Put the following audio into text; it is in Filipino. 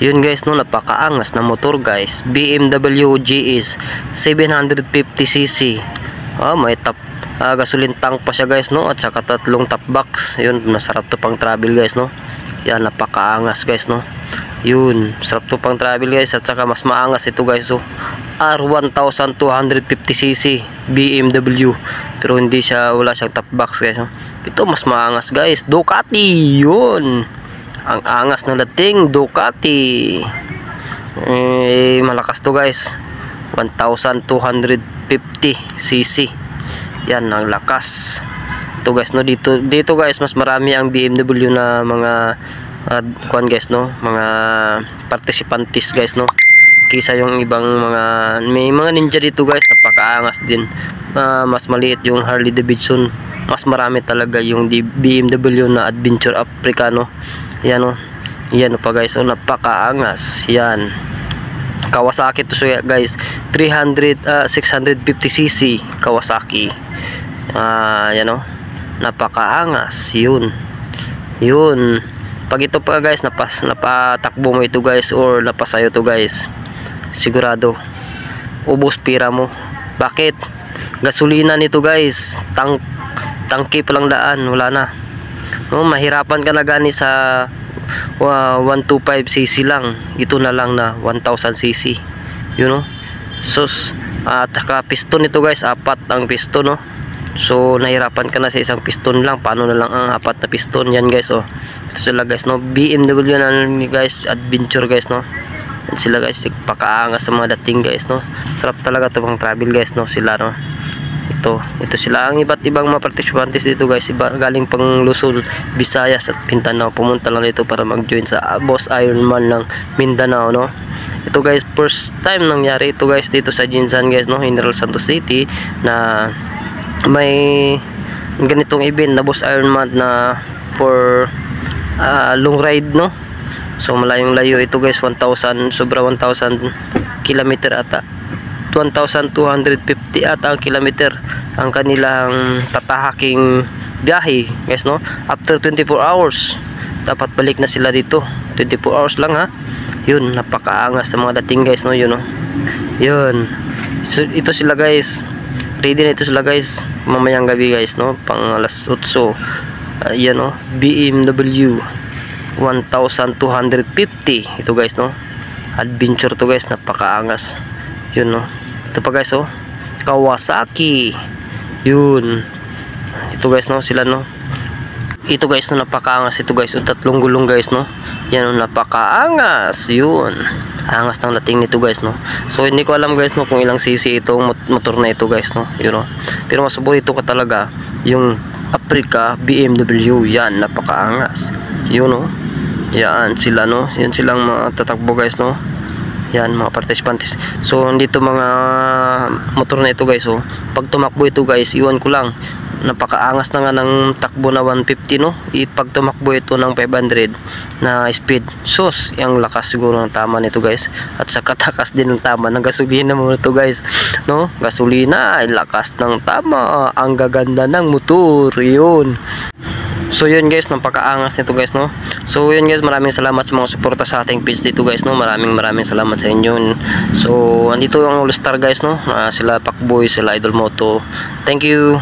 Yun guys, no, napakaangas na motor guys. BMW GS 750cc. May gasoline tank pa siya guys, no, at saka 3 top box. Yun, masarap to pang travel guys, no. Yan, napakaangas guys, no. Yun, sarap to pang travel guys, at saka mas maangas ito guys, so R1250cc BMW, pero hindi siya, wala siyang top box guys, no? Ito mas maangas guys, Ducati. Yun, ang angas na dating Ducati. Malakas to guys, 1250cc. Yan, ang lakas ito guys, no. Dito guys, mas marami ang BMW na mga kuan guys, no, mga participantes guys, no, kisa yung ibang mga, may mga ninja dito guys, napakaangas din. Mas maliit yung Harley Davidson, mas marami talaga yung BMW na Adventure Africano. Yan, no, yan pa guys, oh, napakaangas. Yan, Kawasaki to siya guys, 650cc Kawasaki. Yan, no, napakaangas. Yun, pag ito pa guys, napatakbo mo ito guys, or napasayo to guys, sigurado ubos pira mo. Bakit? Gasolina nito guys, tangke pa lang daan, wala na, no. Mahirapan ka na gani sa 125cc lang, ito na lang na 1000cc, you know. So at saka piston nito guys, 4 ang piston, no. So nahirapan ka na sa isang piston lang, paano na lang ang 4 na piston. Yan guys, oh, ito sila guys, no, BMW na guys, Adventure guys, no. Yan sila guys, pakaangas sa mga dating guys, no. Sarap talaga ito pang travel guys, no, sila, no. Ito sila, ang iba't ibang mga participantes dito guys, galing pang Luzon, Visayas at Mindanao, pumunta lang dito para mag-join sa Boss Ironman ng Mindanao, no. Ito guys, first time nangyari ito guys dito sa Jinsan guys, no, General Santos City, na may ganitong event na Boss Ironman na for long ride, no. So malayong layo ito guys, 1,000, sobra 1,000 kilometer ata, 1,250 ata ang kilometer ang kanilang tatahaking biyahe guys, no. After 24 hours dapat balik na sila dito, 24 hours lang, ha. Yun, napakaangas sa mga dating guys, no. Yun, no, yun. So ito sila guys, ready na ito sila guys mamayang gabi guys, no, pang alas 8. Yan, no, BMW 1250 ito guys, no, Adventure to guys, napakaangas. Yun, no, ito pa guys, oh, Kawasaki. Yun, ito guys, no, sila, no. Ito guys, no, napakaangas ito guys, 3 gulong guys, no. Yan, no, napakaangas. Yun, angas ng dating nito guys, no. So hindi ko alam guys, no, kung ilang cc itong motor na ito guys, no, you know. Pero mas paborito ko talaga yung Africa BMW. Yan, napakaangas. Yun, no. Yan sila, no, yan silang mga tatakbo guys, no. Yan, mga participantes. So dito mga motor na ito guys, oh, pag tumakbo ito guys, iwan ko lang, napakaangas na nga ng takbo na 150, no. Pag tumakbo ito ng 500 na speed, sus, yung lakas siguro ng tama nito guys, at saka takas din ng tama ng gasolina mo ito guys, no. Gasolina ay lakas ng tama, ang gaganda ng motor. Yun. So yun guys, napakaangas nito guys, no. So yun guys, maraming salamat sa mga suporta sa ating page dito guys, no. Maraming salamat sa inyo. So andito yung All Star guys, no. Sila Pacboy, sila Idol Moto. Thank you.